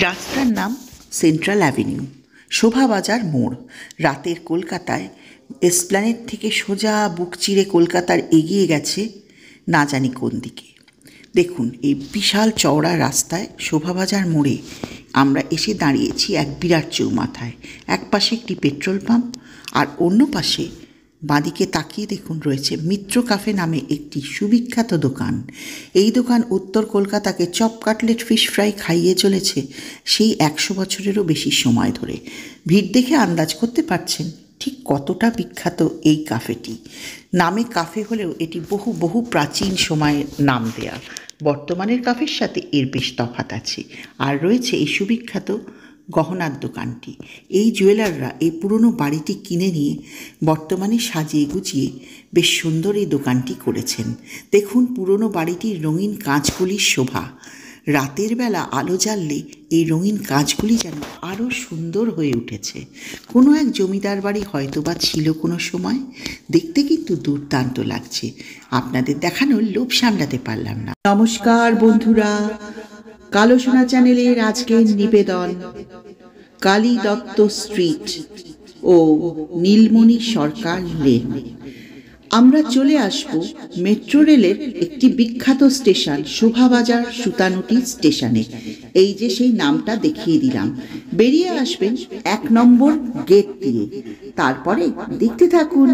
রাস্তার নাম central avenue, Shobhabazar মোড়। রাতের কলকাতায় এসপ্ল্যানেড থেকে সোজা বুক চিরে কলকাতার এগিয়ে গেছে না জানি কোন দিকে। দেখুন, এই বিশাল চওড়া রাস্তায় শোভাবাজার মোড়ে আমরা এসে দাঁড়িয়েছি এক বিরাট চৌমাথায়। এক পাশে একটি পেট্রোল পাম্প, আর অন্য পাশে বাঁদিকে তাকিয়ে দেখুন রয়েছে মিত্র কাফে নামে একটি সুবিখ্যাত দোকান। এই দোকান উত্তর কলকাতাকে চপ, কাটলেট, ফিশ ফ্রাই খাইয়ে চলেছে সেই 100 বছরেরও বেশি সময় ধরে। ভিড় দেখে আন্দাজ করতে পারছেন ঠিক কতটা বিখ্যাত এই কাফেটি। নামে কাফে হলেও এটি বহু বহু প্রাচীন সময়ের নাম দেয়া। বর্তমানের কাফের সাথে এর বেশ তফাৎ আছে। আর রয়েছে এই সুবিখ্যাত গহনার দোকানটি। এই জুয়েলাররা এই পুরনো বাড়িটি কিনে নিয়ে বর্তমানে সাজিয়ে গুছিয়ে বেশ সুন্দর এই দোকানটি করেছেন। দেখুন পুরনো বাড়িটির রঙিন কাঁচগুলির শোভা। রাতের বেলা আলো জ্বাললে এই রঙিন কাঁচগুলি যেন আরও সুন্দর হয়ে উঠেছে। কোনো এক জমিদার বাড়ি হয়তোবা ছিল কোনো সময়। দেখতে কিন্তু দুর্দান্ত লাগছে। আপনাদের দেখানোর লোভ সামলাতে পারলাম না। নমস্কার বন্ধুরা, কালো সোনা চ্যানেলের আজকের নিবেদন কালী দত্ত স্ট্রিট ও নীলমণি সরকার লেন। আমরা চলে আসব মেট্রো রেলের একটি বিখ্যাত স্টেশন শোভাবাজার সুতানুটি স্টেশনে। এই যে সেই নামটা দেখিয়ে দিলাম। বেরিয়ে আসবেন 1 নম্বর গেট দিয়ে, তারপরে দেখতে থাকুন।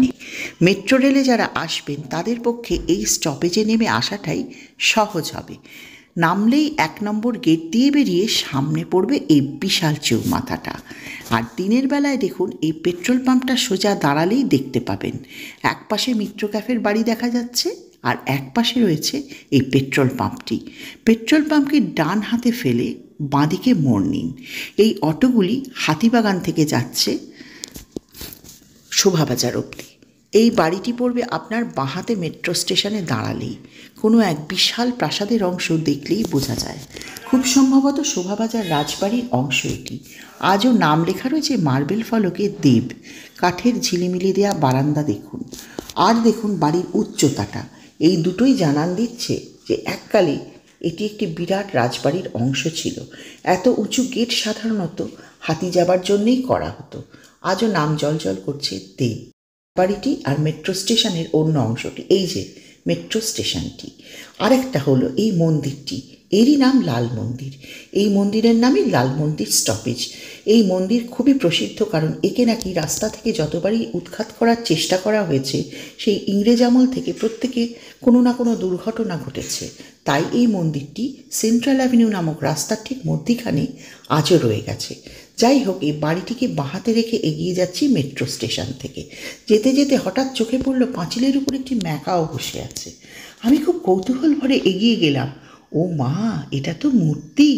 মেট্রো রেলে যারা আসবেন তাদের পক্ষে এই স্টপেজে নেমে আসাটাই সহজ হবে। নামলেই 1 নম্বর গেট দিয়ে বেরিয়ে সামনে পড়বে এই বিশাল চৌমাথাটা। আর দিনের বেলায় দেখুন এই পেট্রোল পাম্পটা সোজা দাঁড়ালেই দেখতে পাবেন। এক পাশে মিত্র ক্যাফের বাড়ি দেখা যাচ্ছে, আর এক পাশে রয়েছে এই পেট্রোল পাম্পটি। পেট্রোল পাম্পকে ডান হাতে ফেলে বাঁদিকে মোড় নিন। এই অটোগুলি হাতিবাগান থেকে যাচ্ছে শোভাবাজার অবধি। এই বাড়িটি পড়বে আপনার বাঁহাতে মেট্রো স্টেশনে দাঁড়ালেই। কোনো এক বিশাল প্রাসাদের অংশ দেখলেই বোঝা যায়। খুব সম্ভবত শোভাবাজার রাজবাড়ির অংশ এটি। আজও নাম লেখা রয়েছে মার্বেল ফলকে দেব। কাঠের ঝিলিমিলি দেয়া বারান্দা দেখুন, আর দেখুন বাড়ির উচ্চতাটা। এই দুটোই জানান দিচ্ছে যে এককালে এটি একটি বিরাট রাজবাড়ির অংশ ছিল। এত উঁচু গেট সাধারণত হাতি যাবার জন্যেই করা হতো। আজও নাম জলজল করছে দেব বাড়িটি। আর মেট্রো স্টেশনের অন্য অংশটি, এই যে মেট্রো স্টেশনটি। আরেকটা হলো এই মন্দিরটি, এরই নাম লাল মন্দির। এই মন্দিরের নামই লাল মন্দির স্টপেজ। এই মন্দির খুবই প্রসিদ্ধ, কারণ একে নাকি রাস্তা থেকে যতবারই উৎখাত করার চেষ্টা করা হয়েছে সেই ইংরেজ আমল থেকে প্রত্যেকে কোনো না কোনো দুর্ঘটনা ঘটেছে। তাই এই মন্দিরটি সেন্ট্রাল অ্যাভিনিউ নামক রাস্তার ঠিক মধ্যিখানে আজও রয়ে গেছে। যাই হোক, এই বাড়িটিকে বাঁহাতে রেখে এগিয়ে যাচ্ছি মেট্রো স্টেশন থেকে। যেতে যেতে হঠাৎ চোখে পড়ল পাঁচিলের উপর একটি ম্যাকাও বসে আছে। আমি খুব কৌতূহল ভরে এগিয়ে গেলাম। ও মা, এটা তো মূর্তি!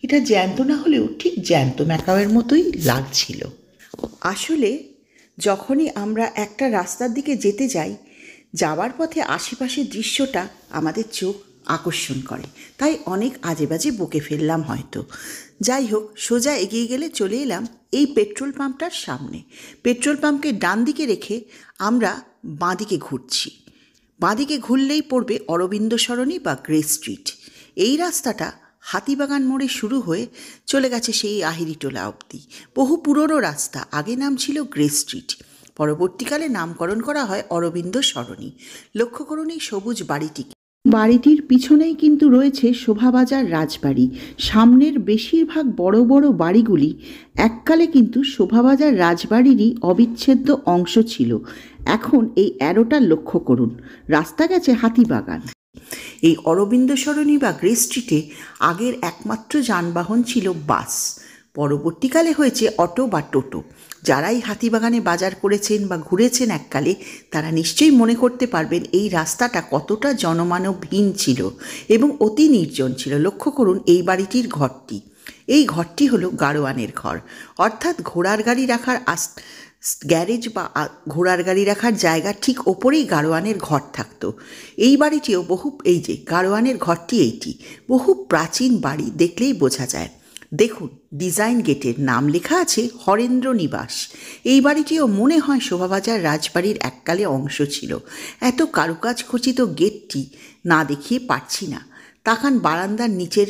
এটা জ্যান্ত না হলেও ঠিক জ্যান্ত ম্যাকাওয়ের মতোই লাগছিল। আসলে যখনই আমরা একটা রাস্তার দিকে যেতে যাই, যাওয়ার পথে আশেপাশের দৃশ্যটা আমাদের চোখ আকর্ষণ করে, তাই অনেক আজে বাজে বকে ফেললাম হয়তো। যাই হোক, সোজা এগিয়ে গেলে চলে এলাম এই পেট্রোল পাম্পটার সামনে। পেট্রোল পাম্পকে ডান দিকে রেখে আমরা বাঁদিকে ঘুরছি। বাঁদিকে ঘুরলেই পড়বে অরবিন্দ সরণি বা গ্রে স্ট্রিট। এই রাস্তাটা হাতিবাগান মোড়ে শুরু হয়ে চলে গেছে সেই আহিরিটোলা অবধি। বহু পুরনো রাস্তা। আগে নাম ছিল গ্রে স্ট্রিট, পরবর্তীকালে নামকরণ করা হয় অরবিন্দ সরণি। লক্ষ্য করুন এই সবুজ বাড়িটিকে। বাড়িটির পিছনেই কিন্তু রয়েছে শোভাবাজার রাজবাড়ি। সামনের বেশিরভাগ বড় বড় বাড়িগুলি এককালে কিন্তু শোভাবাজার রাজবাড়িরই অবিচ্ছেদ্য অংশ ছিল। এখন এই অ্যারোটা লক্ষ্য করুন, রাস্তা গেছে হাতিবাগান। এই অরবিন্দ সরণি বা গ্রে স্ট্রিটে আগের একমাত্র যানবাহন ছিল বাস। পরবর্তীকালে হয়েছে অটো বা টোটো। যারাই হাতিবাগানে বাজার করেছেন বা ঘুরেছেন এককালে, তারা নিশ্চয়ই মনে করতে পারবেন এই রাস্তাটা কতটা জনমানবহীন ছিল এবং অতি নির্জন ছিল। লক্ষ্য করুন এই বাড়িটির ঘরটি। এই ঘরটি হলো গাড়োয়ানের ঘর, অর্থাৎ ঘোড়ার গাড়ি রাখার গ্যারেজ বা ঘোড়ার গাড়ি রাখার জায়গা ঠিক ওপরেই গাড়োয়ানের ঘর থাকতো। এই বাড়িটিও এই যে গাড়োয়ানের ঘরটি, এইটি বহু প্রাচীন বাড়ি, দেখলেই বোঝা যায়। দেখুন, ডিজাইন গেটের নাম লেখা আছে হরেন্দ্র নিবাস। এই বাড়িটিও মনে হয় শোভাবাজার রাজবাড়ির এককালে অংশ ছিল। এত কারুকাজ খচিত গেটটি না দেখিয়ে পারছি না। তাকান বারান্দার নিচের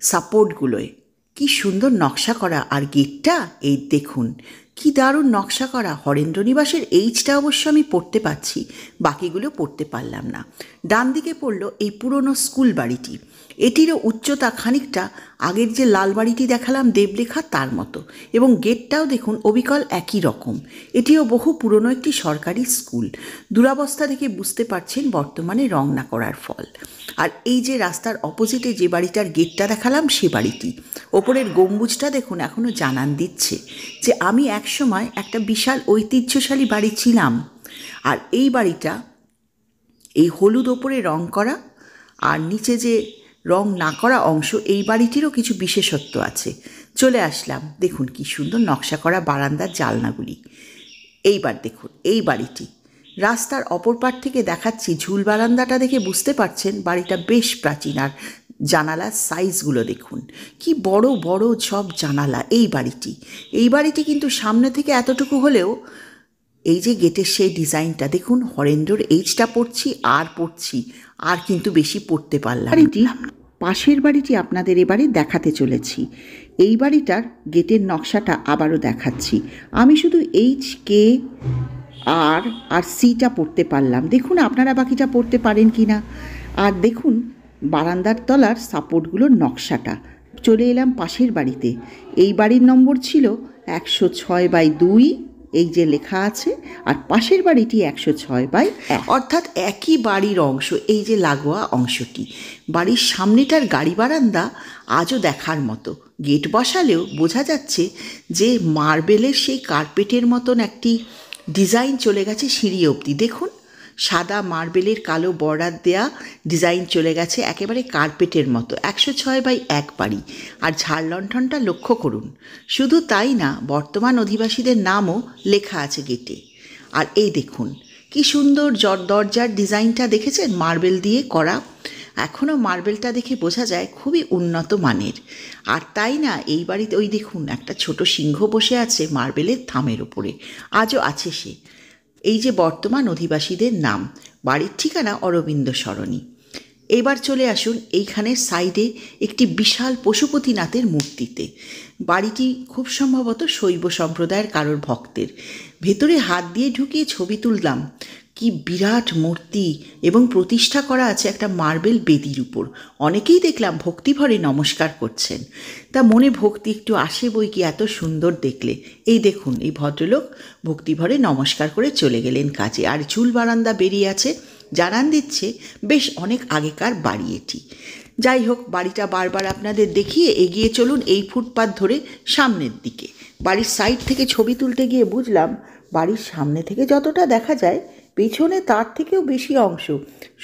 সাপোর্টগুলোয়, কি সুন্দর নকশা করা, আর গেটটা এই দেখুন কি দারুণ নকশা করা। হরেন্দ্র নিবাসের এইচটা অবশ্য আমি পড়তে পারছি, বাকিগুলো পড়তে পারলাম না। ডান দিকে পড়ল এই পুরনো স্কুল বাড়িটি। এটিরও উচ্চতা খানিকটা আগের যে লাল বাড়িটি দেখালাম দেবলেখা তার মতো, এবং গেটটাও দেখুন অবিকল একই রকম। এটিও বহু পুরনো একটি সরকারি স্কুল। দুরবস্থা দেখে বুঝতে পারছেন বর্তমানে রং না করার ফল। আর এই যে রাস্তার অপোজিটে যে বাড়িটার গেটটা দেখালাম সে বাড়িটি, ওপরের গম্বুজটা দেখুন এখনও জানান দিচ্ছে যে আমি একসময় একটা বিশাল ঐতিহ্যশালী বাড়ি ছিলাম। আর এই বাড়িটা এই হলুদ ওপরে রং করা আর নিচে যে রং না করা অংশ, এই বাড়িটিরও কিছু বিশেষত্ব আছে। চলে আসলাম, দেখুন কি সুন্দর নকশা করা বারান্দার জালনাগুলি। এইবার দেখুন এই বাড়িটি রাস্তার অপর পার থেকে দেখাচ্ছি। ঝুল বারান্দাটা দেখে বুঝতে পারছেন বাড়িটা বেশ প্রাচীন। আর জানালার সাইজগুলো দেখুন কি বড় বড় সব জানালা। এই বাড়িটি কিন্তু সামনে থেকে এতটুকু হলেও এই যে গেটের সেই ডিজাইনটা দেখুন, হরেন্দ্রর এইচটা পড়ছি আর কিন্তু বেশি পড়তে পারলাম। বাড়িটি পাশের বাড়িটি আপনাদের এবারে দেখাতে চলেছি। এই বাড়িটার গেটের নকশাটা আবারও দেখাচ্ছি। আমি শুধু আর সিটা পড়তে পারলাম, দেখুন আপনারা বাকিটা পড়তে পারেন কি না। আর দেখুন বারান্দার তলার সাপোর্টগুলোর নকশাটা। চলে এলাম পাশের বাড়িতে। এই বাড়ির নম্বর ছিল 106/2, এই যে লেখা আছে। আর পাশের বাড়িটি 106/1, অর্থাৎ একই বাড়ির অংশ। এই যে লাগোয়া অংশটি, বাড়ির সামনেটার গাড়ি বারান্দা আজও দেখার মতো। গেট বসালেও বোঝা যাচ্ছে যে মার্বেলের সেই কার্পেটের মতন একটি ডিজাইন চলে গেছে সিঁড়ি অবধি। দেখুন সাদা মার্বেলের কালো বর্ডার দেয়া ডিজাইন চলে গেছে একেবারে কার্পেটের মতো। 106/1 বাড়ি। আর ঝাড় লণ্ঠনটা লক্ষ্য করুন। শুধু তাই না, বর্তমান অধিবাসীদের নামও লেখা আছে গেটে। আর এই দেখুন কি সুন্দর দরজার ডিজাইনটা দেখেছেন, মার্বেল দিয়ে করা। এখনও মার্বেলটা দেখে বোঝা যায় খুবই উন্নত মানের। আর তাই না, এই বাড়িতে ওই দেখুন একটা ছোট সিংহ বসে আছে মার্বেলের থামের ওপরে, আজও আছে সে। এই যে বর্তমান অধিবাসীদের নাম, বাড়ির ঠিকানা অরবিন্দ সরণি। এবার চলে আসুন এইখানের সাইডে একটি বিশাল পশুপতিনাথের মূর্তিতে। বাড়িটি খুব সম্ভবত শৈব সম্প্রদায়ের কারোর ভক্তের। ভেতরে হাত দিয়ে ঢুকিয়ে ছবি তুললাম। কি বিরাট মূর্তি, এবং প্রতিষ্ঠা করা আছে একটা মার্বেল বেদির উপর। অনেকেই দেখলাম ভক্তিভরে নমস্কার করছেন। তা মনে ভক্তি একটু আসে বই কি, এত সুন্দর দেখলে। এই দেখুন এই ভদ্রলোক ভক্তিভরে নমস্কার করে চলে গেলেন কাজে। আর ঝুল বারান্দা বেরিয়ে আছে, জানান দিচ্ছে বেশ অনেক আগেকার বাড়ি এটি। যাই হোক, বাড়িটা বারবার আপনাদের দেখিয়ে এগিয়ে চলুন এই ফুটপাথ ধরে সামনের দিকে। বাড়ির সাইড থেকে ছবি তুলতে গিয়ে বুঝলাম বাড়ির সামনে থেকে যতটা দেখা যায় পেছনে তার থেকেও বেশি অংশ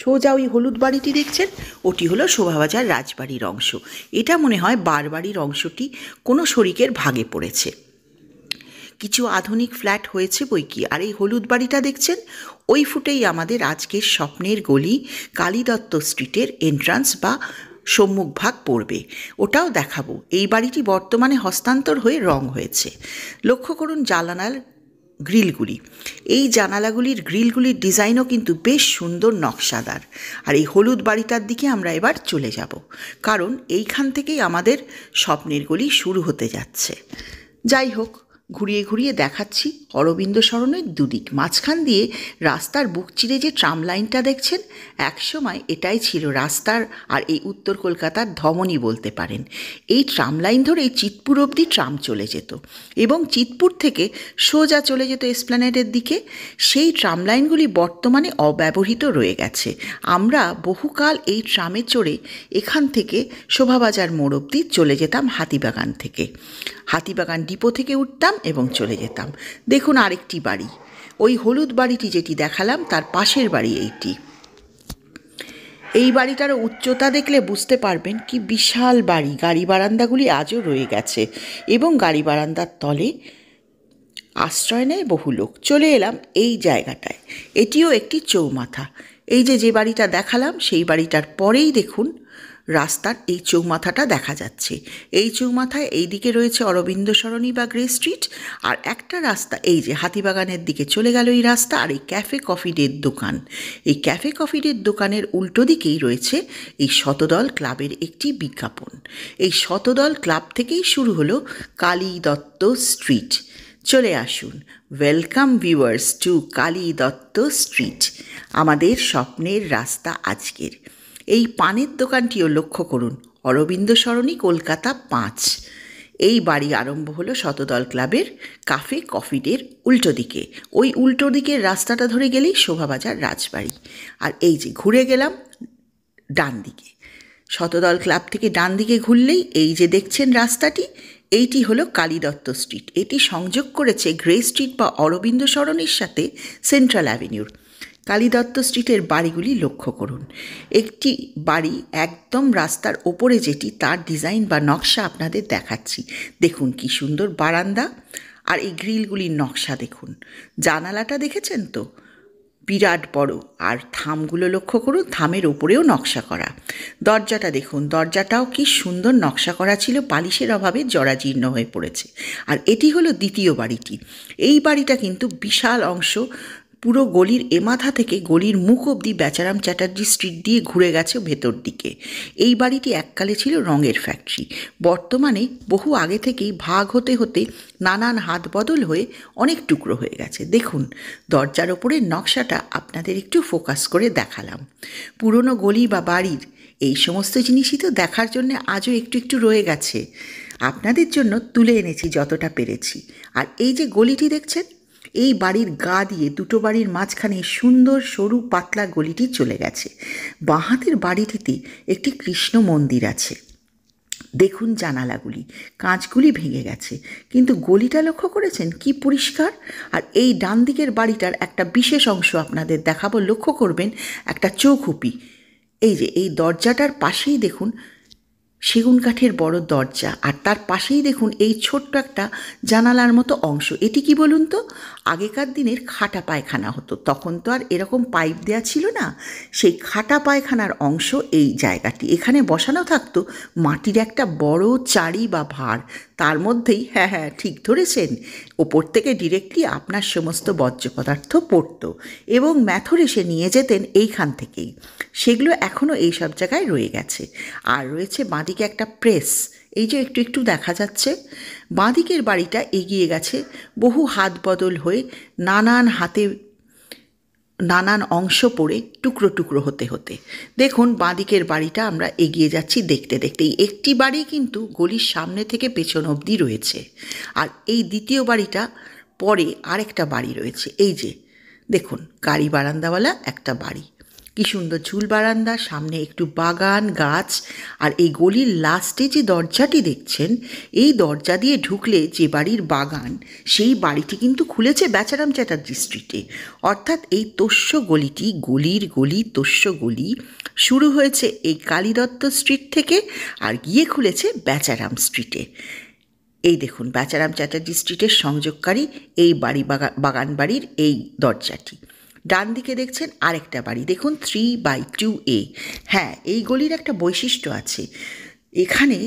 সোজা ওই হলুদ বাড়িটি দেখছেন, ওটি হলো শোভাবাজার রাজবাড়ির অংশ। এটা মনে হয় বারবাড়ির অংশটি কোনো শরিকের ভাগে পড়েছে। কিছু আধুনিক ফ্ল্যাট হয়েছে বই কি। আর এই হলুদ বাড়িটা দেখছেন, ওই ফুটেই আমাদের আজকের স্বপ্নের গলি কালীদত্ত স্ট্রিটের এন্ট্রান্স বা সম্মুখভাগ পড়বে, ওটাও দেখাবো। এই বাড়িটি বর্তমানে হস্তান্তর হয়ে রং হয়েছে। লক্ষ্য করুন জানালার গ্রিলগুলি। এই জানালাগুলির গ্রিলগুলির ডিজাইনও কিন্তু বেশ সুন্দর নকশাদার। আর এই হলুদ বাড়িটার দিকে আমরা এবার চলে যাব, কারণ এইখান থেকেই আমাদের স্বপ্নের গলি শুরু হতে যাচ্ছে। যাই হোক, ঘুরিয়ে ঘুরিয়ে দেখাচ্ছি অরবিন্দ সরণের দুদিক। মাঝখান দিয়ে রাস্তার বুক চিরে যে ট্রাম লাইনটা দেখছেন, একসময় এটাই ছিল রাস্তার আর এই উত্তর কলকাতার ধমনী বলতে পারেন। এই ট্রাম লাইন ধরেই চিতপুর অবধি ট্রাম চলে যেত, এবং চিতপুর থেকে সোজা চলে যেত এসপ্ল্যানেডের দিকে। সেই ট্রাম লাইনগুলি বর্তমানে অব্যবহৃত রয়ে গেছে। আমরা বহুকাল এই ট্রামে চড়ে এখান থেকে শোভাবাজার মোড় অবধি চলে যেতাম হাতিবাগান থেকে। হাতিবাগান ডিপো থেকে উঠতাম এবং চলে যেতাম। দেখুন আরেকটি বাড়ি, ওই হলুদ বাড়িটি যেটি দেখালাম তার পাশের বাড়ি এইটি। এই বাড়িটারও উচ্চতা দেখলে বুঝতে পারবেন কি বিশাল বাড়ি। গাড়ি বারান্দাগুলি আজও রয়ে গেছে, এবং গাড়ি বারান্দার তলে আশ্রয় নেয় বহু লোক। চলে এলাম এই জায়গাটায়, এটিও একটি চৌমাথা। এই যে বাড়িটা দেখালাম সেই বাড়িটার পরেই দেখুন রাস্তার এই চৌমাথাটা দেখা যাচ্ছে। এই চৌমাথায় এই দিকে রয়েছে অরবিন্দ সরণি বা গ্রে স্ট্রিট, আর একটা রাস্তা এই যে হাতিবাগানের দিকে চলে গেল এই রাস্তা, আর এই ক্যাফে কফি ডের দোকান। এই ক্যাফে কফি ডের দোকানের উল্টো দিকেই রয়েছে এই শতদল ক্লাবের একটি বিজ্ঞাপন। এই শতদল ক্লাব থেকেই শুরু হলো কালী দত্ত স্ট্রিট। চলে আসুন, welcome viewers to Kali Dutta street, আমাদের স্বপ্নের রাস্তা আজকের। এই পানের দোকানটিও লক্ষ্য করুন, অরবিন্দ সরণি, কলকাতা 5। এই বাড়ি আরম্ভ হলো শতদল ক্লাবের কাফে কফি ডের উল্টো দিকে। ওই উল্টো দিকের রাস্তাটা ধরে গেলেই শোভাবাজার রাজবাড়ি। আর এই যে ঘুরে গেলাম ডান দিকে, শতদল ক্লাব থেকে ডান দিকে ঘুরলেই এই যে দেখছেন রাস্তাটি, এইটি হলো কালী দত্ত স্ট্রিট। এটি সংযোগ করেছে গ্রে স্ট্রিট বা অরবিন্দ সরণির সাথে সেন্ট্রাল অ্যাভিনিউর। কালী দত্ত স্ট্রিটের বাড়িগুলি লক্ষ্য করুন। একটি বাড়ি একদম রাস্তার ওপরে যেটি, তার ডিজাইন বা নকশা আপনাদের দেখাচ্ছি। দেখুন কি সুন্দর বারান্দা, আর এই গ্রিলগুলির নকশা দেখুন। জানালাটা দেখেছেন তো, বিরাট বড়। আর থামগুলো লক্ষ্য করুন, থামের ওপরেও নকশা করা। দরজাটা দেখুন, দরজাটাও কি সুন্দর নকশা করা ছিল, পালিশের অভাবে জরাজীর্ণ হয়ে পড়েছে। আর এটি হলো দ্বিতীয় বাড়িটি। এই বাড়িটা কিন্তু বিশাল অংশ, পুরো গলির এমাথা থেকে গলির মুখ অবধি বেচারাম চ্যাটার্জি স্ট্রিট দিয়ে ঘুরে গেছে ভেতর দিকে। এই বাড়িটি এককালে ছিল রঙের ফ্যাক্টরি। বর্তমানে বহু আগে থেকেই ভাগ হতে হতে নানান হাত বদল হয়ে অনেক টুকরো হয়ে গেছে। দেখুন দরজার ওপরে নকশাটা আপনাদের একটু ফোকাস করে দেখালাম। পুরনো গলি বা বাড়ির এই সমস্ত জিনিসই তো দেখার জন্য আজও একটু একটু রয়ে গেছে। আপনাদের জন্য তুলে এনেছি যতটা পেরেছি। আর এই যে গলিটি দেখছেন, এই বাড়ির গা দিয়ে দুটো বাড়ির মাঝখানে সুন্দর সরু পাতলা গলিটি চলে গেছে। বাঁ হাতের বাড়িটিতে একটি কৃষ্ণ মন্দির আছে। দেখুন জানালাগুলি, কাঁচগুলি ভেঙে গেছে, কিন্তু গলিটা লক্ষ্য করেছেন কি পরিষ্কার। আর এই ডান দিকের বাড়িটার একটা বিশেষ অংশ আপনাদের দেখাবো, লক্ষ্য করবেন একটা চৌখুপি। এই যে এই দরজাটার পাশেই দেখুন সেগুন কাঠের বড় দরজা, আর তার পাশেই দেখুন এই ছোট্ট একটা জানালার মতো অংশ। এটি কি বলুন তো, আগেকার দিনের খাটা পায়খানা হতো, তখন তো আর এরকম পাইপ দেওয়া ছিল না। সেই খাটা পায়খানার অংশ এই জায়গাটি, এখানে বসানো থাকতো মাটির একটা বড় চারি বা ভাঁড়। তার মধ্যেই, হ্যাঁ হ্যাঁ ঠিক ধরেছেন, ওপর থেকে ডিরেক্টলি আপনার সমস্ত বর্জ্য পদার্থ পড়তো এবং ম্যাথর এসে নিয়ে যেতেন এইখান থেকেই। সেগুলো এখনও এই সব জায়গায় রয়ে গেছে। আর রয়েছে বাঁদিকে একটা প্রেস, এই যে একটু একটু দেখা যাচ্ছে। বাঁদিকের বাড়িটা এগিয়ে গেছে বহু হাত বদল হয়ে, নানান হাতে নানান অংশ পড়ে টুকরো টুকরো হতে হতে। দেখুন বাঁদিকের বাড়িটা আমরা এগিয়ে যাচ্ছি দেখতে দেখতে। এই একটি বাড়ি কিন্তু গলির সামনে থেকে পেছন অবধি রয়েছে। আর এই দ্বিতীয় বাড়িটা পরে আরেকটা বাড়ি রয়েছে। এই যে দেখুন গাড়ি বারান্দাওয়ালা একটা বাড়ি, কি সুন্দর ঝুল বারান্দা, সামনে একটু বাগান গাছ। আর এই গলির লাস্টে যে দরজাটি দেখছেন, এই দরজা দিয়ে ঢুকলে যে বাড়ির বাগান, সেই বাড়িটি কিন্তু খুলেছে বেচারাম চ্যাটার্জি স্ট্রিটে। অর্থাৎ এই তোষ্য গলিটি, গলির গলি তোষ্য গলি শুরু হয়েছে এই কালী দত্ত স্ট্রিট থেকে, আর গিয়ে খুলেছে বেচারাম স্ট্রিটে। এই দেখুন বেচারাম চ্যাটার্জি স্ট্রিটের সংযোগকারী এই বাড়ি, বাগান বাড়ির এই দরজাটি। ডান দিকে দেখছেন আরেকটা বাড়ি, দেখুন 3/2A। হ্যাঁ, এই গলির একটা বৈশিষ্ট্য আছে, এখানে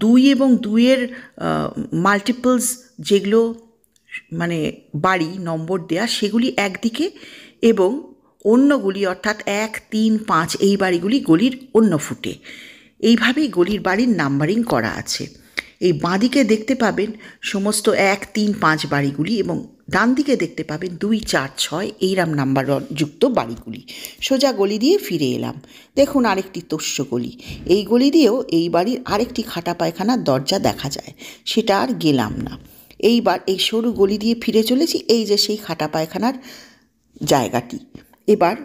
2 এবং 2-এর মাল্টিপলস যেগুলো মানে বাড়ি নম্বর দেয়া, সেগুলি একদিকে, এবং অন্যগুলি অর্থাৎ 1, 3, 5 এই বাড়িগুলি গলির অন্য ফুটে। এইভাবেই গলির বাড়ির নাম্বারিং করা আছে। এই বাঁদিকে দেখতে পাবেন সমস্ত 1, 3, 5 বাড়িগুলি, এবং ডান দিকে দেখতে পাবেন 2, 4, 6 এইরম নাম্বার যুক্ত বাড়িগুলি। সোজা গলি দিয়ে ফিরে এলাম, দেখুন আরেকটি তোষ্য গলি। এই গলি দিয়েও এই বাড়ির আরেকটি খাটা পায়খানার দরজা দেখা যায়, সেটা আর গেলাম না। এইবার এই সরু গলি দিয়ে ফিরে চলেছি, এই যে সেই খাটা পায়খানার জায়গাটি। এবার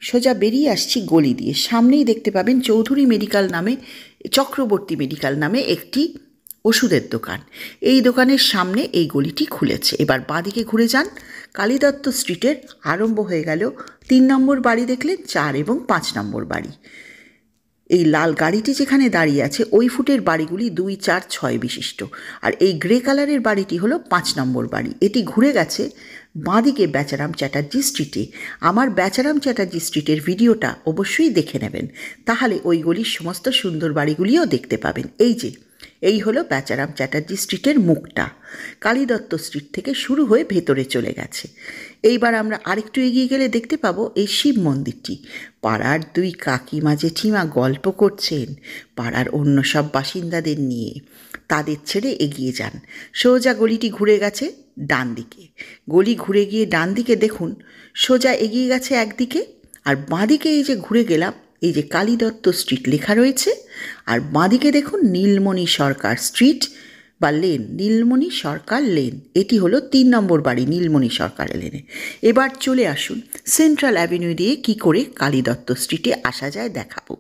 সোজা বেরিয়ে আসছি গলি দিয়ে, সামনেই দেখতে পাবেন চৌধুরী মেডিকেল নামে, চক্রবর্তী মেডিকেল নামে একটি ওষুধের দোকান। এই দোকানের সামনে এই গলিটি খুলেছে। এবার বাঁদিকে ঘুরে যান, কালী দত্ত স্ট্রিটের আরম্ভ হয়ে গেল 3 নম্বর বাড়ি দেখলেন, 4 এবং 5 নম্বর বাড়ি। এই লাল গাড়িটি যেখানে দাঁড়িয়ে আছে ওই ফুটের বাড়িগুলি 2, 4, 6 বিশিষ্ট। আর এই গ্রে কালারের বাড়িটি হলো 5 নম্বর বাড়ি। এটি ঘুরে গেছে বাঁদিকে বেচারাম চ্যাটার্জি স্ট্রিটে। আমার বেচারাম চ্যাটার্জি স্ট্রিটের ভিডিওটা অবশ্যই দেখে নেবেন, তাহলে ওই গলির সমস্ত সুন্দর বাড়িগুলিও দেখতে পাবেন। এই হলো বেচারাম চ্যাটার্জি স্ট্রিটের মুখটা। কালীদত্ত স্ট্রিট থেকে শুরু হয়ে ভেতরে চলে গেছে। এইবার আমরা আরেকটু এগিয়ে গেলে দেখতে পাবো এই শিব মন্দিরটি। পাড়ার দুই কাকিমা জেঠিমা গল্প করছেন পাড়ার অন্য সব বাসিন্দাদের নিয়ে। তাদের ছেড়ে এগিয়ে যান। সোজা গলিটি ঘুরে গেছে ডান দিকে। গলি ঘুরে গিয়ে ডান দিকে দেখুন, সোজা এগিয়ে গেছে একদিকে, আর বাঁদিকে এই যে ঘুরে গেলাম, এই যে কালীদত্ত স্ট্রিট লেখা রয়েছে, আর বাঁদিকে দেখুন নীলমণি সরকার স্ট্রিট বা লেন, নীলমণি সরকার লেন। এটি হলো 3 নম্বর বাড়ি নীলমণি সরকার লেনে। এবার চলে আসুন সেন্ট্রাল অ্যাভিনিউ দিয়ে কী করে কালীদত্ত স্ট্রিটে আসা যায় দেখাবো।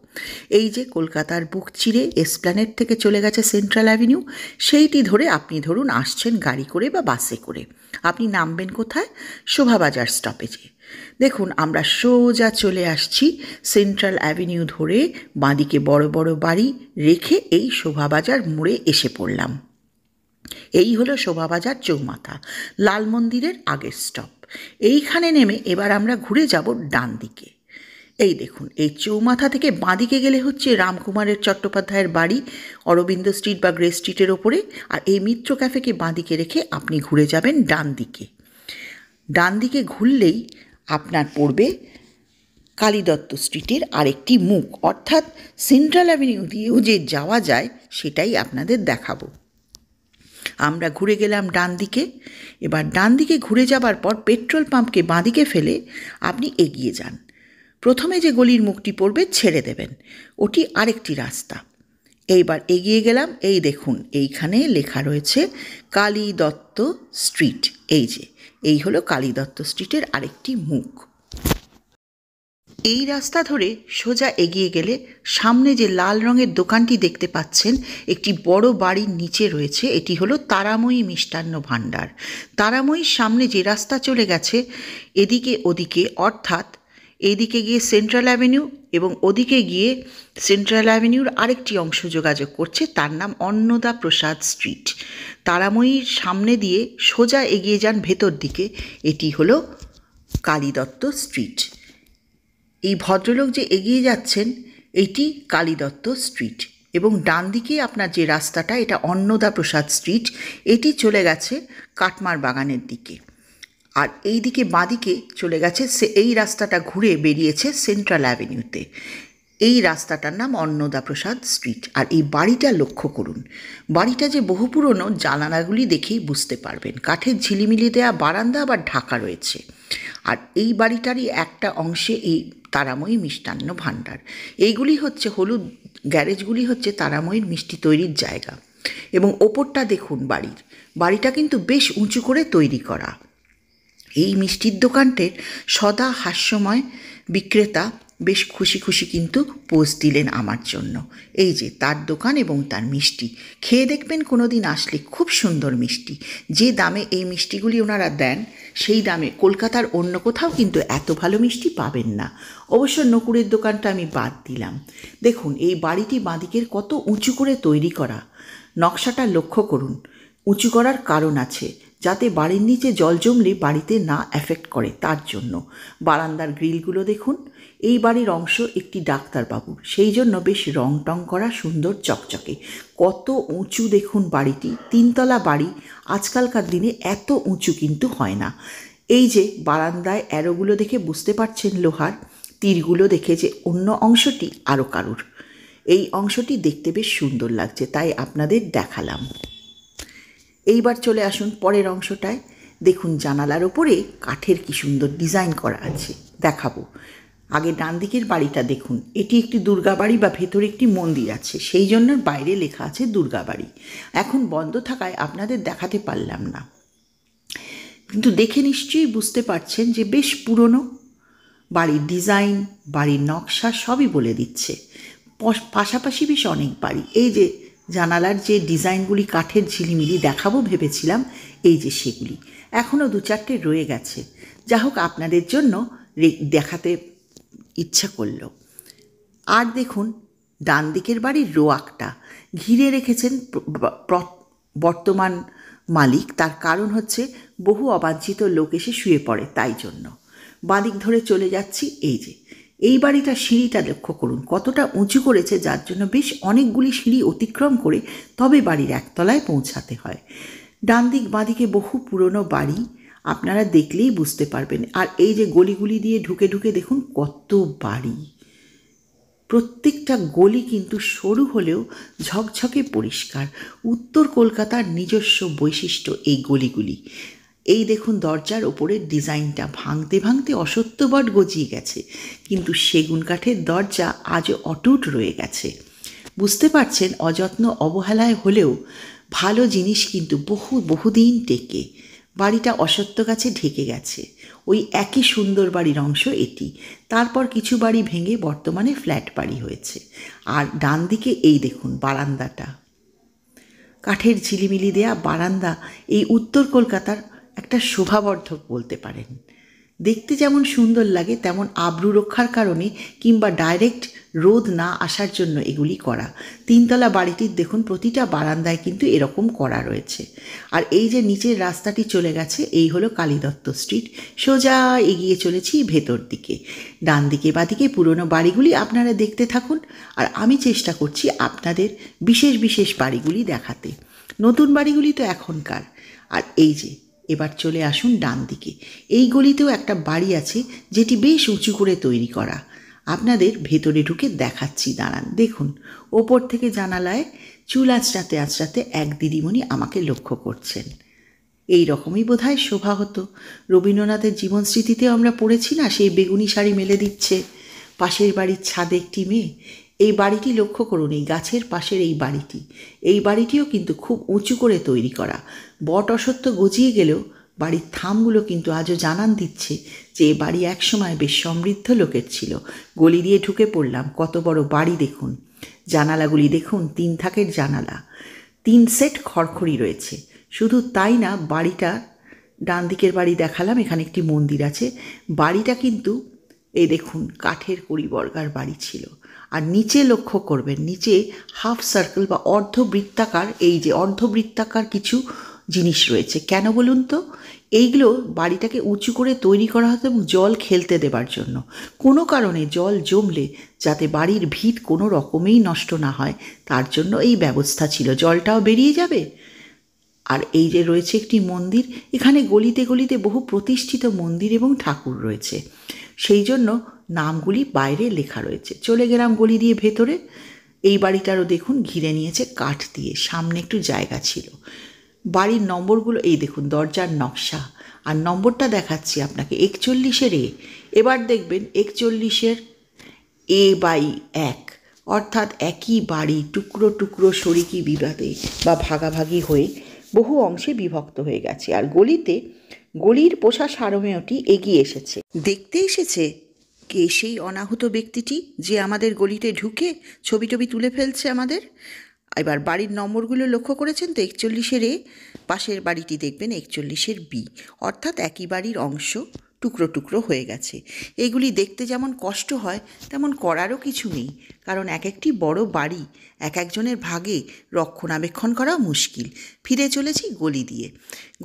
এই যে কলকাতার বুক চিরে এসপ্ল্যানেড থেকে চলে গেছে সেন্ট্রাল অ্যাভিনিউ, সেইটি ধরে আপনি ধরুন আসছেন গাড়ি করে বা বাসে করে। আপনি নামবেন কোথায়? শোভাবাজার স্টপেজে। দেখুন আমরা সোজা চলে আসছি সেন্ট্রাল অ্যাভিনিউ ধরে, বাঁদিকে বড় বড় বাড়ি রেখে এই শোভাবাজার মোড়ে এসে পড়লাম। এই হলো শোভাবাজার চৌমাথা, লাল মন্দিরের আগের স্টপ। এইখানে নেমে এবার আমরা ঘুরে যাব ডান দিকে। এই দেখুন, এই চৌমাথা থেকে বাঁদিকে গেলে হচ্ছে রামকুমারের চট্টোপাধ্যায়ের বাড়ি অরবিন্দ স্ট্রিট বা গ্রে স্ট্রিটের ওপরে, আর এই মিত্র ক্যাফেকে বাঁদিকে রেখে আপনি ঘুরে যাবেন ডান দিকে। ডান দিকে ঘুরলেই আপনার পড়বে কালীদত্ত স্ট্রিটের আরেকটি মুখ, অর্থাৎ সেন্ট্রাল অ্যাভিনিউ দিয়েও যে যাওয়া যায় সেটাই আপনাদের দেখাবো। আমরা ঘুরে গেলাম ডান দিকে। এবার ডান দিকে ঘুরে যাবার পর পেট্রোল পাম্পকে বাঁদিকে ফেলে আপনি এগিয়ে যান। প্রথমে যে গলির মুখটি পড়বে ছেড়ে দেবেন, ওটি আরেকটি রাস্তা। এইবার এগিয়ে গেলাম, এই দেখুন এইখানে লেখা রয়েছে কালীদত্ত স্ট্রিট। এই হলো কালীদত্ত স্ট্রিটের আরেকটি মুখ। এই রাস্তা ধরে সোজা এগিয়ে গেলে সামনে যে লাল রঙের দোকানটি দেখতে পাচ্ছেন, একটি বড় বাড়ির নিচে রয়েছে। এটি হলো তারাময়ী মিষ্টান্ন ভাণ্ডার। তারাময়ীর সামনে যে রাস্তা চলে গেছে এদিকে ওদিকে, অর্থাৎ এইদিকে গিয়ে সেন্ট্রাল অ্যাভিনিউ এবং ওদিকে গিয়ে সেন্ট্রাল অ্যাভিনিউর আরেকটি অংশ যোগাযোগ করছে, তার নাম অন্নদা প্রসাদ স্ট্রিট। তারাময়ীর সামনে দিয়ে সোজা এগিয়ে যান ভেতর দিকে, এটি হলো কালীদত্ত স্ট্রিট। এই ভদ্রলোক যে এগিয়ে যাচ্ছেন এটি কালীদত্ত স্ট্রিট, এবং ডান দিকে আপনার যে রাস্তাটা এটা অন্নদা প্রসাদ স্ট্রিট, এটি চলে গেছে কাটমার বাগানের দিকে। আর এই দিকে বাঁদিকে চলে গেছে, এই রাস্তাটা ঘুরে বেরিয়েছে সেন্ট্রাল অ্যাভিনিউতে। এই রাস্তাটার নাম অন্নদা প্রসাদ স্ট্রিট। আর এই বাড়িটা লক্ষ্য করুন, বাড়িটা যে বহু পুরনো, জানালাগুলি দেখেই বুঝতে পারবেন। কাঠের ঝিলিমিলি দেয়া বারান্দা আবার ঢাকা রয়েছে। আর এই বাড়িটারই একটা অংশে এই তারাময়ী মিষ্টান্ন ভাণ্ডার। এইগুলি হচ্ছে হলুদ গ্যারেজগুলি হচ্ছে তারাময়ীর মিষ্টি তৈরির জায়গা। এবং ওপরটা দেখুন বাড়িটা কিন্তু বেশ উঁচু করে তৈরি করা। এই মিষ্টির দোকানটির সদা হাস্যময় বিক্রেতা বেশ খুশি খুশি কিন্তু পোজ দিলেন আমার জন্য। এই যে তার দোকান এবং তার মিষ্টি খেয়ে দেখবেন কোনো দিন আসলে, খুব সুন্দর মিষ্টি। যে দামে এই মিষ্টিগুলি ওনারা দেন সেই দামে কলকাতার অন্য কোথাও কিন্তু এত ভালো মিষ্টি পাবেন না। অবশ্য নকুরের দোকানটা আমি বাদ দিলাম। দেখুন এই বাড়িটি বাঁদিকের কত উঁচু করে তৈরি করা, নকশাটা লক্ষ্য করুন। উঁচু করার কারণ আছে, যাতে বাড়ির নিচে জল জমলে বাড়িতে না এফেক্ট করে তার জন্য। বারান্দার গ্রিলগুলো দেখুন। এই বাড়ির অংশ একটি ডাক্তারবাবুর, সেই জন্য বেশ রং টং করা, সুন্দর চকচকে। কত উঁচু দেখুন বাড়িটি, 3 তলা বাড়ি। আজকালকার দিনে এত উঁচু কিন্তু হয় না। এই যে বারান্দায় অ্যারোগুলো দেখে বুঝতে পারছেন লোহার, তীরগুলো দেখে যে অন্য অংশটি আরও কারুর। এই অংশটি দেখতে বেশ সুন্দর লাগছে, তাই আপনাদের দেখালাম। এইবার চলে আসুন পরের অংশটায়। দেখুন জানালার ওপরে কাঠের কি সুন্দর ডিজাইন করা আছে, দেখাবো। আগে ডান দিকের বাড়িটা দেখুন, এটি একটি দুর্গা বাড়ি বা ভেতরে একটি মন্দির আছে, সেই জন্য বাইরে লেখা আছে দুর্গা বাড়ি। এখন বন্ধ থাকায় আপনাদের দেখাতে পারলাম না, কিন্তু দেখে নিশ্চয়ই বুঝতে পারছেন যে বেশ পুরনো। বাড়ির ডিজাইন, বাড়ির নকশা সবই বলে দিচ্ছে। পাশাপাশি বেশ অনেক বাড়ি। এই যে জানালার যে ডিজাইনগুলি কাঠের ঝিলিমিলি দেখাবো ভেবেছিলাম, এই যে সেগুলি এখনও 2-4টে রয়ে গেছে। যা হোক, আপনাদের জন্য দেখাতে ইচ্ছা করল। আর দেখুন ডান দিকের বাড়ির রোয়াকটা ঘিরে রেখেছেন বর্তমান মালিক, তার কারণ হচ্ছে বহু অবাঞ্ছিত লোক এসে শুয়ে পড়ে, তাই জন্য। বাদিক ধরে চলে যাচ্ছি, এই যে এই বাড়িটার সিঁড়িটা লক্ষ্য করুন কতটা উঁচু করেছে, যার জন্য বেশ অনেকগুলি সিঁড়ি অতিক্রম করে তবে বাড়ির একতলায় পৌঁছাতে হয়। ডান দিক বাঁদিকে বহু পুরনো বাড়ি, আপনারা দেখলেই বুঝতে পারবেন। আর এই যে গলিগুলি দিয়ে ঢুকে ঢুকে দেখুন কত বাড়ি, প্রত্যেকটা গলি কিন্তু সরু হলেও ঝকঝকে পরিষ্কার। উত্তর কলকাতার নিজস্ব বৈশিষ্ট্য এই গলিগুলি। এই দেখুন দরজার ওপরের ডিজাইনটা ভাঙতে ভাঙতে অসত্যবট গজিয়ে গেছে, কিন্তু সেগুন কাঠের দরজা আজও অটুট রয়ে গেছে। বুঝতে পারছেন, অযত্ন অবহেলায় হলেও ভালো জিনিস কিন্তু বহুদিন টেকে। বাড়িটা অশ্বত্থ গাছে ঢেকে গেছে, ওই একই সুন্দর বাড়ির অংশ এটি। তারপর কিছু বাড়ি ভেঙে বর্তমানে ফ্ল্যাট বাড়ি হয়েছে। আর ডান দিকে এই দেখুন বারান্দাটা, কাঠের ঝিলিমিলি দেয়া বারান্দা এই উত্তর কলকাতার একটা শোভাবর্ধক বলতে পারেন। দেখতে যেমন সুন্দর লাগে, তেমন আবরু রক্ষার কারণে কিংবা ডাইরেক্ট রোদ না আসার জন্য এগুলি করা। তিনতলা বাড়িটির দেখুন প্রতিটা বারান্দায় কিন্তু এরকম করা রয়েছে। আর এই যে নিচের রাস্তাটি চলে গেছে, এই হলো কালীদত্ত স্ট্রিট। সোজা এগিয়ে চলেছি ভেতর দিকে। ডান দিকে বাদিকে পুরনো বাড়িগুলি আপনারা দেখতে থাকুন, আর আমি চেষ্টা করছি আপনাদের বিশেষ বিশেষ বাড়িগুলি দেখাতে। নতুন বাড়িগুলি তো এখনকার। আর এই যে এবার চলে আসুন ডান দিকে, এই গলিতেও একটা বাড়ি আছে যেটি বেশ উঁচু করে তৈরি করা। আপনাদের ভেতরে ঢুকে দেখাচ্ছি, দাঁড়ান। দেখুন ওপর থেকে জানালায় চুল আঁচড়াতে আঁচড়াতে এক দিদিমণি আমাকে লক্ষ্য করছেন। এই রকমই বোধহয় শোভা হতো। রবীন্দ্রনাথের জীবন স্মৃতিতেও আমরা পড়েছি না, সেই বেগুনি শাড়ি মেলে দিচ্ছে পাশের বাড়ির ছাদে একটি মেয়ে। এই বাড়িটি লক্ষ্য করুন, এই গাছের পাশের এই বাড়িটিও কিন্তু খুব উঁচু করে তৈরি করা। বট অসত্য গজিয়ে গেলেও বাড়ির থামগুলো কিন্তু আজও জানান দিচ্ছে যে এ বাড়ি একসময় বেশ সমৃদ্ধ লোকের ছিল। গলি দিয়ে ঢুকে পড়লাম, কত বড় বাড়ি দেখুন। জানালাগুলি দেখুন, 3 থাকের জানালা, 3 সেট খড়খড়ি রয়েছে। শুধু তাই না, বাড়িটা ডান দিকের বাড়ি দেখালাম, এখানে একটি মন্দির আছে। বাড়িটা কিন্তু এই দেখুন কাঠের কড়িবর্গার বাড়ি ছিল। আর নিচে লক্ষ্য করবেন, নিচে হাফ সার্কেল বা অর্ধবৃত্তাকার, এই যে অর্ধবৃত্তাকার কিছু জিনিস রয়েছে। কেন বলুন তো? এইগুলো বাড়িটাকে উঁচু করে তৈরি করা হতো এবং জল খেলতে দেবার জন্য। কোনো কারণে জল জমলে যাতে বাড়ির ভিত কোনো রকমেই নষ্ট না হয়, তার জন্য এই ব্যবস্থা ছিল। জলটাও বেরিয়ে যাবে। আর এই যে রয়েছে একটি মন্দির, এখানে গলিতে গলিতে বহু প্রতিষ্ঠিত মন্দির এবং ঠাকুর রয়েছে, সেই জন্য নামগুলি বাইরে লেখা রয়েছে। চলে গেলাম গলি দিয়ে ভেতরে। এই বাড়িটারও দেখুন ঘিরে নিয়েছে কাঠ দিয়ে, সামনে একটু জায়গা ছিল। বাড়ির নম্বরগুলো এই দেখুন, দরজার নকশা আর নম্বরটা দেখাচ্ছি আপনাকে 41-এর এ। এবার দেখবেন 41-এর A/1, অর্থাৎ একই বাড়ি টুকরো টুকরো শরিকি বিবাদে বা ভাগাভাগি হয়ে বহু অংশে বিভক্ত হয়ে গেছে। আর গলির পোষা সারমেয়টি এগিয়ে এসেছে। দেখতে এসেছে কে সেই অনাহুত ব্যক্তিটি যে আমাদের গলিতে ঢুকে ছবি টবি তুলে ফেলছে আমাদের। এবার বাড়ির নম্বরগুলো লক্ষ্য করেছেন তো, 41-এর এ, পাশের বাড়িটি দেখবেন 41-এর বি, অর্থাৎ একই বাড়ির অংশ টুকরো টুকরো হয়ে গেছে। এগুলি দেখতে যেমন কষ্ট হয়, তেমন করারও কিছু নেই, কারণ এক একটি বড় বাড়ি এক একজনের ভাগে রক্ষণাবেক্ষণ করা মুশকিল। ফিরে চলেছি গলি দিয়ে।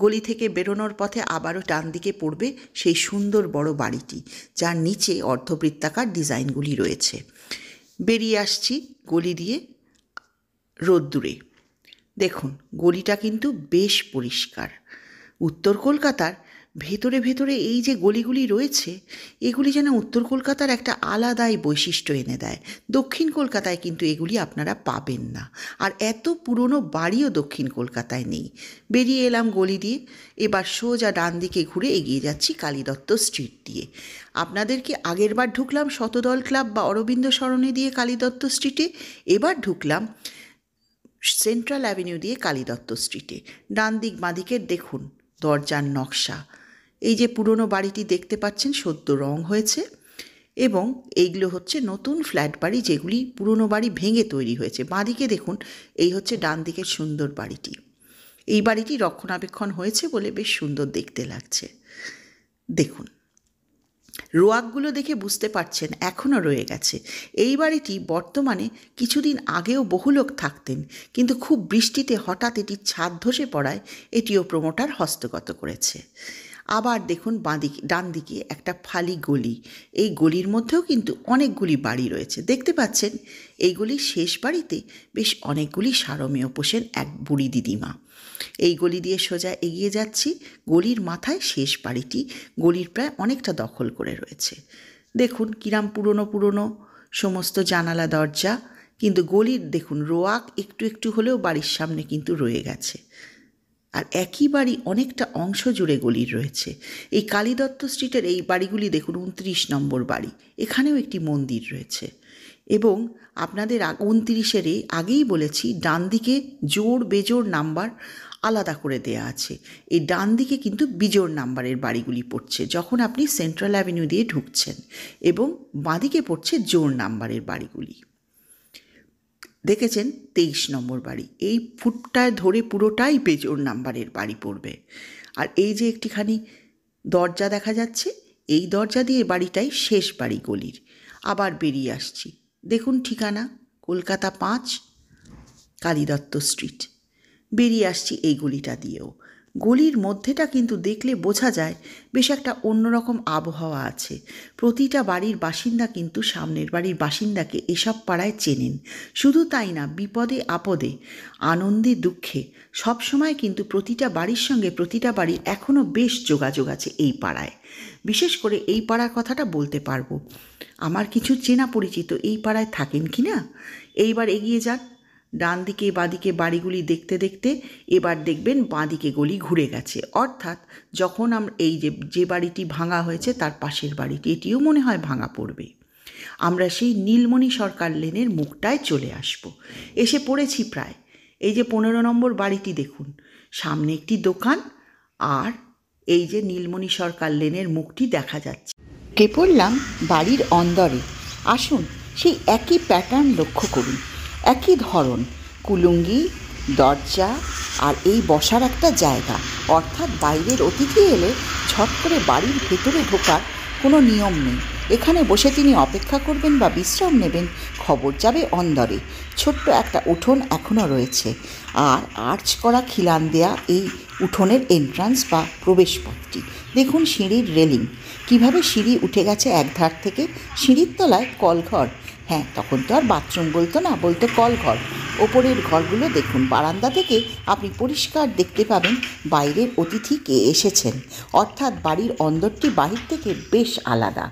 গলি থেকে বেরোনোর পথে আবারও ডান দিকে পড়বে সেই সুন্দর বড় বাড়িটি, যার নিচে অর্ধবৃত্তাকার ডিজাইনগুলি রয়েছে। বেরিয়ে আসছি গলি দিয়ে রোদ্দুরে। দেখুন গলিটা কিন্তু বেশ পরিষ্কার। উত্তর কলকাতার ভেতরে ভেতরে এই যে গলিগুলি রয়েছে, এগুলি যেন উত্তর কলকাতার একটা আলাদাই বৈশিষ্ট্য এনে দেয়। দক্ষিণ কলকাতায় কিন্তু এগুলি আপনারা পাবেন না। আর এত পুরনো বাড়িও দক্ষিণ কলকাতায় নেই। বেরিয়ে এলাম গলি দিয়ে। এবার সোজা ডান দিকে ঘুরে এগিয়ে যাচ্ছি কালীদত্ত স্ট্রিট দিয়ে। আপনাদেরকে আগের বার ঢুকলাম শতদল ক্লাব বা অরবিন্দ সরণি দিয়ে কালীদত্ত স্ট্রিটে, এবার ঢুকলাম সেন্ট্রাল অ্যাভিনিউ দিয়ে কালীদত্ত স্ট্রিটে। ডান দিক বাঁদিকের দেখুন দরজার নকশা। এই যে পুরনো বাড়িটি দেখতে পাচ্ছেন সদ্য রং হয়েছে, এবং এইগুলো হচ্ছে নতুন ফ্ল্যাট বাড়ি যেগুলি পুরনো বাড়ি ভেঙে তৈরি হয়েছে। বাঁদিকে দেখুন, এই হচ্ছে ডান দিকের সুন্দর বাড়িটি। এই বাড়িটি রক্ষণাবেক্ষণ হয়েছে বলে বেশ সুন্দর দেখতে লাগছে। দেখুন রোয়াকগুলো দেখে বুঝতে পারছেন এখনও রয়ে গেছে। এই বাড়িটি বর্তমানে কিছুদিন আগেও বহু লোক থাকতেন, কিন্তু খুব বৃষ্টিতে হঠাৎ এটির ছাদ ধসে পড়ায় এটিও প্রমোটার হস্তগত করেছে। আবার দেখুন বাঁদিকে ডান দিকে একটা ফালি গলি, এই গলির মধ্যেও কিন্তু অনেকগুলি বাড়ি রয়েছে। দেখতে পাচ্ছেন এই গলির শেষ বাড়িতে বেশ অনেকগুলি সারমেয় পোষেন এক বুড়ি দিদিমা। এই গলি দিয়ে সোজা এগিয়ে যাচ্ছি, গলির মাথায় শেষ বাড়িটি গলির প্রায় অনেকটা দখল করে রয়েছে। দেখুন কিরাম পুরনো পুরনো সমস্ত জানালা দরজা, কিন্তু গলির দেখুন রোয়াক একটু একটু হলেও বাড়ির সামনে কিন্তু রয়ে গেছে। আর একই বাড়ি অনেকটা অংশ জুড়ে গলির রয়েছে। এই কালীদত্ত স্ট্রিটের এই বাড়িগুলি দেখুন 29 নম্বর বাড়ি, এখানেও একটি মন্দির রয়েছে। এবং আপনাদের 29-এর আগেই বলেছি ডান দিকে জোড় বেজোড় নাম্বার আলাদা করে দেয়া আছে। এই ডান দিকে কিন্তু বিজোড় নাম্বারের বাড়িগুলি পড়ছে যখন আপনি সেন্ট্রাল অ্যাভিনিউ দিয়ে ঢুকছেন, এবং বাঁদিকে পড়ছে জোড় নাম্বারের বাড়িগুলি। দেখেছেন 23 নম্বর বাড়ি, এই ফুটটায় ধরে পুরোটাই বেজোড় নাম্বারের বাড়ি পড়বে। আর এই যে একটিখানি দরজা দেখা যাচ্ছে, এই দরজা দিয়ে বাড়িটাই শেষ বাড়ি গলির। আবার বেরিয়ে আসছি, দেখুন ঠিকানা কলকাতা 5 কালীদত্ত স্ট্রিট। বেরিয়ে আসছি এই গলিটা দিয়েও। গলির মধ্যেটা কিন্তু দেখলে বোঝা যায় বেশ একটা অন্যরকম আবহাওয়া আছে। প্রতিটা বাড়ির বাসিন্দা কিন্তু সামনের বাড়ির বাসিন্দাকে এসব পাড়ায় চেনেন। শুধু তাই না, বিপদে আপদে আনন্দে দুঃখে সবসময় কিন্তু প্রতিটা বাড়ির সঙ্গে প্রতিটা বাড়ির এখনও বেশ যোগাযোগ আছে এই পাড়ায়। বিশেষ করে এই পাড়ার কথাটা বলতে পারবো, আমার কিছু চেনা পরিচিত এই পাড়ায় থাকেন কি না। এইবার এগিয়ে যান, ডান দিকে বাঁদিকে বাড়িগুলি দেখতে দেখতে এবার দেখবেন বাঁদিকে গলি ঘুরে গেছে। অর্থাৎ যখন আমরা এই যে বাড়িটি ভাঙা হয়েছে তার পাশের বাড়িটি, এটিও মনে হয় ভাঙা পড়বে। আমরা সেই নীলমণি সরকার লেনের মুখটায় চলে আসব। এসে পড়েছি প্রায়। এই যে 15 নম্বর বাড়িটি দেখুন, সামনে একটি দোকান, আর এই যে নীলমণি সরকার লেনের মুখটি দেখা যাচ্ছে। কে পড়লাম বাড়ির অন্দরে। আসুন সেই একই প্যাটার্ন লক্ষ্য করুন, একই ধরন, কুলুঙ্গি, দরজা, আর এই বসার একটা জায়গা। অর্থাৎ বাইরের অতিথি এলে ঝট করে বাড়ির ভেতরে ঢোকার কোনো নিয়ম নেই। এখানে বসে তিনি অপেক্ষা করবেন বা বিশ্রাম নেবেন, খবর যাবে অন্দরে। ছোট্ট একটা উঠোন এখনও রয়েছে, আর আর্চ করা খিলান দেয়া এই উঠোনের এন্ট্রান্স বা প্রবেশপথটি। দেখুন সিঁড়ির রেলিং, কিভাবে সিঁড়ি উঠে গেছে এক ধার থেকে। সিঁড়ির তলায় কলঘর, হ্যাঁ তখন তো আর বাথরুম বলতো না, বলতো কলঘর। ওপরের ঘরগুলো দেখুন, বারান্দা থেকে আপনি পরিষ্কার দেখতে পাবেন বাইরের অতিথি কে এসেছেন। অর্থাৎ বাড়ির অন্দরটি বাহির থেকে বেশ আলাদা।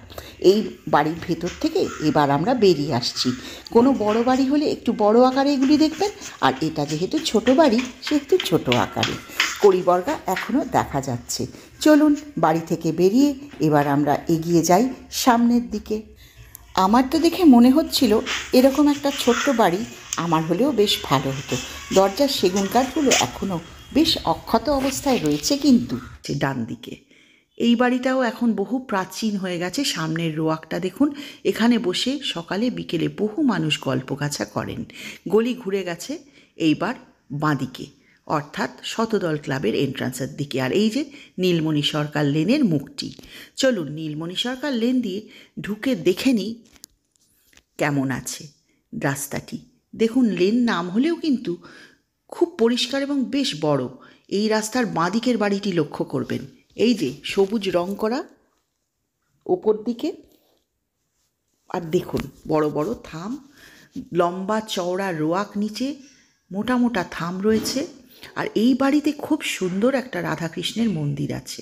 এই বাড়ির ভেতর থেকে এবার আমরা বেরিয়ে আসছি। কোনো বড় বাড়ি হলে একটু বড় আকারে এগুলি দেখবেন, আর এটা যেহেতু ছোট বাড়ি সে একটু ছোট আকারে। কড়িবর্গা এখনও দেখা যাচ্ছে। চলুন বাড়ি থেকে বেরিয়ে এবার আমরা এগিয়ে যাই সামনের দিকে। আমার তো দেখে মনে হচ্ছিল এরকম একটা ছোট্ট বাড়ি আমার হলেও বেশ ভালো হতো। দরজার সেগুন কাঠগুলো এখনও বেশ অক্ষত অবস্থায় রয়েছে, কিন্তু ডান দিকে এই বাড়িটাও এখন বহু প্রাচীন হয়ে গেছে। সামনের রোয়াকটা দেখুন, এখানে বসে সকালে বিকেলে বহু মানুষ গল্পগাছা করেন। গলি ঘুরে গেছে এইবার বাঁদিকে, অর্থাৎ শতদল ক্লাবের এন্ট্রান্সের দিকে। আর এই যে নীলমণি সরকার লেনের মুখটি। চলুন নীলমণি সরকার লেন দিয়ে ঢুকে দেখে নিই কেমন আছে রাস্তাটি। দেখুন লেন নাম হলেও কিন্তু খুব পরিষ্কার এবং বেশ বড়। এই রাস্তার বাঁদিকের বাড়িটি লক্ষ্য করবেন, এই যে সবুজ রং করা ওপর দিকে, আর দেখুন বড় বড় থাম, লম্বা চওড়া রোয়াক, নিচে মোটা মোটা থাম রয়েছে। আর এই বাড়িতে খুব সুন্দর একটা রাধাকৃষ্ণের মন্দির আছে।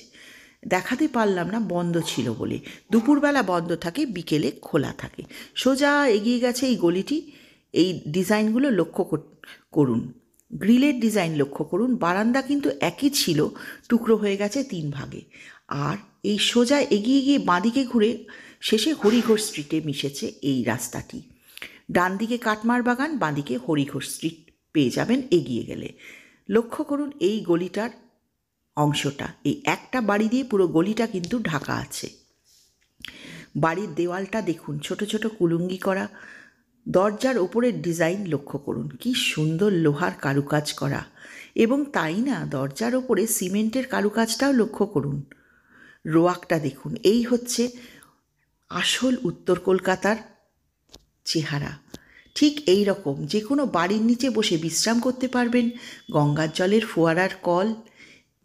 দেখাতে পারলাম না, বন্ধ ছিল বলে। দুপুরবেলা বন্ধ থাকে, বিকেলে খোলা থাকে। সোজা এগিয়ে গেছে এই গলিটি। এই ডিজাইনগুলো লক্ষ্য করুন, গ্রিলের ডিজাইন লক্ষ্য করুন। বারান্দা কিন্তু একই ছিল, টুকরো হয়ে গেছে 3 ভাগে। আর এই সোজা এগিয়ে গিয়ে বাঁদিকে ঘুরে শেষে হরিঘোষ স্ট্রিটে মিশেছে এই রাস্তাটি। ডান দিকে কাটমার বাগান, বাঁদিকে হরিঘোষ স্ট্রিট পেয়ে যাবেন এগিয়ে গেলে। লক্ষ্য করুন এই গলিটার অংশটা, এই একটা বাড়ি দিয়ে পুরো গলিটা কিন্তু ঢাকা আছে। বাড়ির দেওয়ালটা দেখুন, ছোট ছোট কুলুঙ্গি করা। দরজার ওপরের ডিজাইন লক্ষ্য করুন, কি সুন্দর লোহার কারুকাজ করা। এবং তাই না, দরজার ওপরে সিমেন্টের কারুকাজটাও লক্ষ্য করুন। রোয়াকটা দেখুন, এই হচ্ছে আসল উত্তর কলকাতার চেহারা। ঠিক এই রকম যে কোনো বাড়ির নিচে বসে বিশ্রাম করতে পারবেন, গঙ্গার জলের ফোয়ারার কল,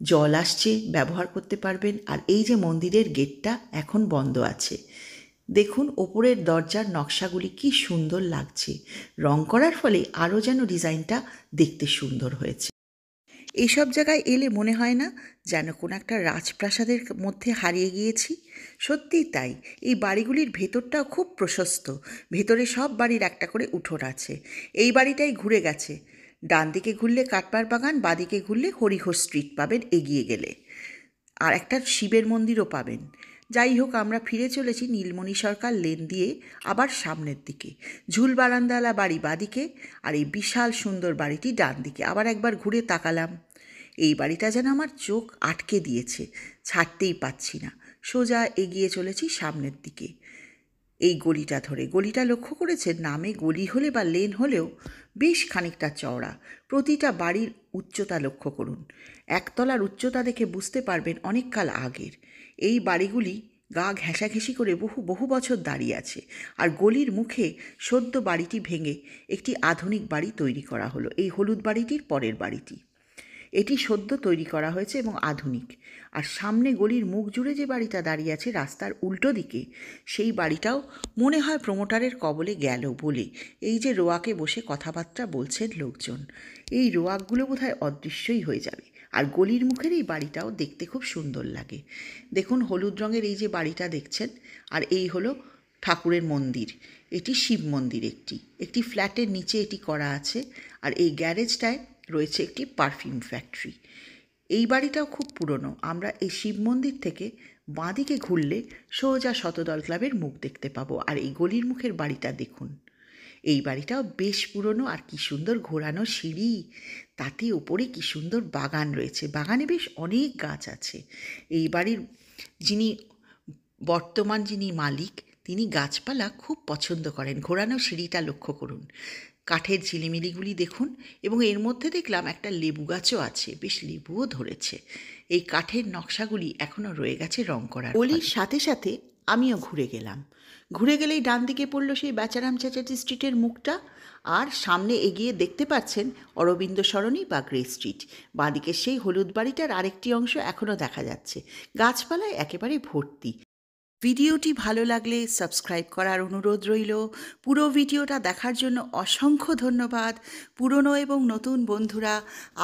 জল আসছে, ব্যবহার করতে পারবেন। আর এই যে মন্দিরের গেটটা এখন বন্ধ আছে, দেখুন ওপরের দরজার নকশাগুলি কি সুন্দর লাগছে। রং করার ফলে আরও যেন ডিজাইনটা দেখতে সুন্দর হয়েছে। এইসব জায়গায় এলে মনে হয় না যেন কোনো একটা রাজপ্রাসাদের মধ্যে হারিয়ে গিয়েছি? সত্যিই তাই। এই বাড়িগুলির ভেতরটাও খুব প্রশস্ত, ভেতরে সব বাড়ির একটা করে উঠোন আছে। এই বাড়িটাই ঘুরে গেছে, ডান দিকে ঘুরলে কাটপার বাগান, বাদিকে ঘুরলে হরিহর স্ট্রিট পাবেন এগিয়ে গেলে, আর একটা শিবের মন্দিরও পাবেন। যাই হোক, আমরা ফিরে চলেছি নীলমণি সরকার লেন দিয়ে আবার সামনের দিকে। ঝুল বারান্দাওয়ালা বাড়ি বাদিকে, আর এই বিশাল সুন্দর বাড়িটি ডান দিকে। আবার একবার ঘুরে তাকালাম, এই বাড়িটা যেন আমার চোখ আটকে দিয়েছে, ছাড়তেই পাচ্ছি না। সোজা এগিয়ে চলেছি সামনের দিকে এই গলিটা ধরে। গলিটা লক্ষ্য করেছেন, নামে গলি হলে বা লেন হলেও বেশ খানিকটা চওড়া। প্রতিটা বাড়ির উচ্চতা লক্ষ্য করুন, একতলার উচ্চতা দেখে বুঝতে পারবেন অনেক কাল আগের। এই বাড়িগুলি গা ঘেঁষাঘেঁষি করে বহু বছর দাঁড়িয়ে আছে। আর গলির মুখে সদ্য বাড়িটি ভেঙে একটি আধুনিক বাড়ি তৈরি করা হলো, এই হলুদ বাড়িটির পরের বাড়িটি। এটি সদ্য তৈরি করা হয়েছে এবং আধুনিক। আর সামনে গলির মুখ জুড়ে যে বাড়িটা দাঁড়িয়ে আছে রাস্তার উল্টো দিকে, সেই বাড়িটাও মনে হয় প্রমোটারের কবলে গেল বলে এই যে রোয়াকে বসে কথাবার্তা বলছেন লোকজন, এই রোয়াকগুলো বোধহয় অদৃশ্যই হয়ে যাবে। আর গলির মুখের এই বাড়িটাও দেখতে খুব সুন্দর লাগে। দেখুন হলুদ রঙের এই যে বাড়িটা দেখছেন, আর এই হলো ঠাকুরের মন্দির। এটি শিব মন্দির। একটি ফ্ল্যাটের নিচে এটি করা আছে। আর এই গ্যারেজটায় রয়েছে একটি পারফিউম ফ্যাক্টরি। এই বাড়িটাও খুব পুরনো। আমরা এই শিব মন্দির থেকে বাঁদিকে ঘুরলে সোজা শতদল ক্লাবের মুখ দেখতে পাবো। আর এই গলির মুখের বাড়িটা দেখুন, এই বাড়িটাও বেশ পুরনো। আর কি সুন্দর ঘোরানো সিঁড়ি, তাতে ওপরে কি সুন্দর বাগান রয়েছে, বাগানে বেশ অনেক গাছ আছে। এই বাড়ির বর্তমান যিনি মালিক, তিনি গাছপালা খুব পছন্দ করেন। ঘোরানো সিঁড়িটা লক্ষ্য করুন, কাঠের ঝিলিমিলিগুলি দেখুন, এবং এর মধ্যে দেখলাম একটা লেবু গাছও আছে, বেশ লেবুও ধরেছে। এই কাঠের নকশাগুলি এখনও রয়ে গেছে রং করার। গলির সাথে সাথে আমিও ঘুরে গেলাম। ঘুরে গেলেই ডান দিকে পড়ল সেই বেচারাম চ্যাটার্জি স্ট্রিটের মুখটা, আর সামনে এগিয়ে দেখতে পাচ্ছেন অরবিন্দ সরণি বা গ্রে স্ট্রিট। বাঁদিকে সেই হলুদ বাড়িটার আরেকটি অংশ এখনও দেখা যাচ্ছে, গাছপালায় একেবারে ভর্তি। ভিডিওটি ভালো লাগলে সাবস্ক্রাইব করার অনুরোধ রইল। পুরো ভিডিওটা দেখার জন্য অসংখ্য ধন্যবাদ। পুরনো এবং নতুন বন্ধুরা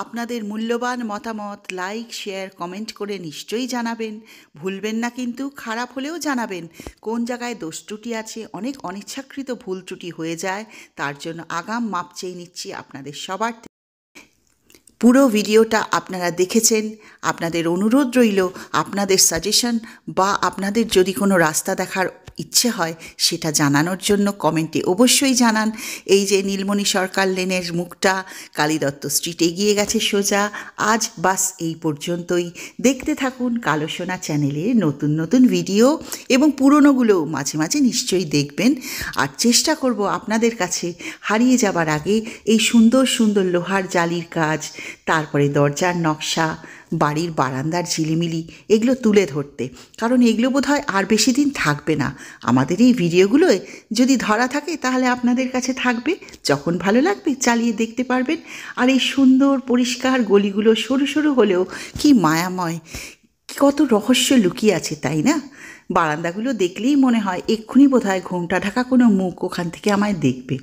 আপনাদের মূল্যবান মতামত লাইক, শেয়ার, কমেন্ট করে নিশ্চয়ই জানাবেন। ভুলবেন না কিন্তু, খারাপ হলেও জানাবেন। কোন জায়গায় দোষ ত্রুটি আছে, অনেক অনিচ্ছাকৃত ভুল ত্রুটি হয়ে যায়, তার জন্য আগাম মাপ চেয়ে নিচ্ছি আপনাদের সবার। পুরো ভিডিওটা আপনারা দেখেছেন, আপনাদের অনুরোধ রইল আপনাদের সাজেশন বা আপনাদের যদি কোনো রাস্তা দেখার ইচ্ছে হয় সেটা জানানোর জন্য কমেন্টে অবশ্যই জানান। এই যে নীলমণি সরকার লেনের মুখটা কালীদত্ত স্ট্রিট এগিয়ে গেছে সোজা। আজ বাস এই পর্যন্তই। দেখতে থাকুন কালো সোনা চ্যানেলে নতুন নতুন ভিডিও, এবং পুরনোগুলোও মাঝে মাঝে নিশ্চয়ই দেখবেন। আর চেষ্টা করব আপনাদের কাছে হারিয়ে যাবার আগে এই সুন্দর সুন্দর লোহার জালির কাজ, তারপরে দরজার নকশা, বাড়ির বারান্দার ঝিলিমিলি, এগুলো তুলে ধরতে। কারণ এগুলো বোধহয় আর বেশি দিন থাকবে না। আমাদের এই ভিডিওগুলোয় যদি ধরা থাকে তাহলে আপনাদের কাছে থাকবে, যখন ভালো লাগবে চালিয়ে দেখতে পারবেন। আর এই সুন্দর পরিষ্কার গলিগুলো সরু সরু হলেও কি মায়াময়, কত রহস্য লুকিয়ে আছে, তাই না? বারান্দাগুলো দেখলেই মনে হয় এক্ষুনি বোধহয় ঘোমটা ঢাকা কোনো মুখ ওখান থেকে আমায় দেখবে।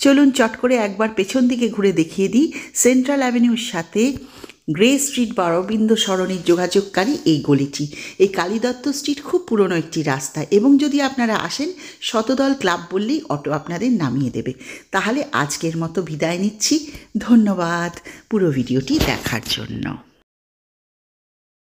চলুন চট করে একবার পেছন দিকে ঘুরে দেখিয়ে দিই সেন্ট্রাল অ্যাভিনিউর সাথে গ্রে স্ট্রিট বা অরবিন্দ সরণির যোগাযোগকারী এই গলিটি। এই কালীদত্ত স্ট্রিট খুব পুরনো একটি রাস্তা, এবং যদি আপনারা আসেন শতদল ক্লাব বললেই অটো আপনাদের নামিয়ে দেবে। তাহলে আজকের মতো বিদায় নিচ্ছি। ধন্যবাদ পুরো ভিডিওটি দেখার জন্য।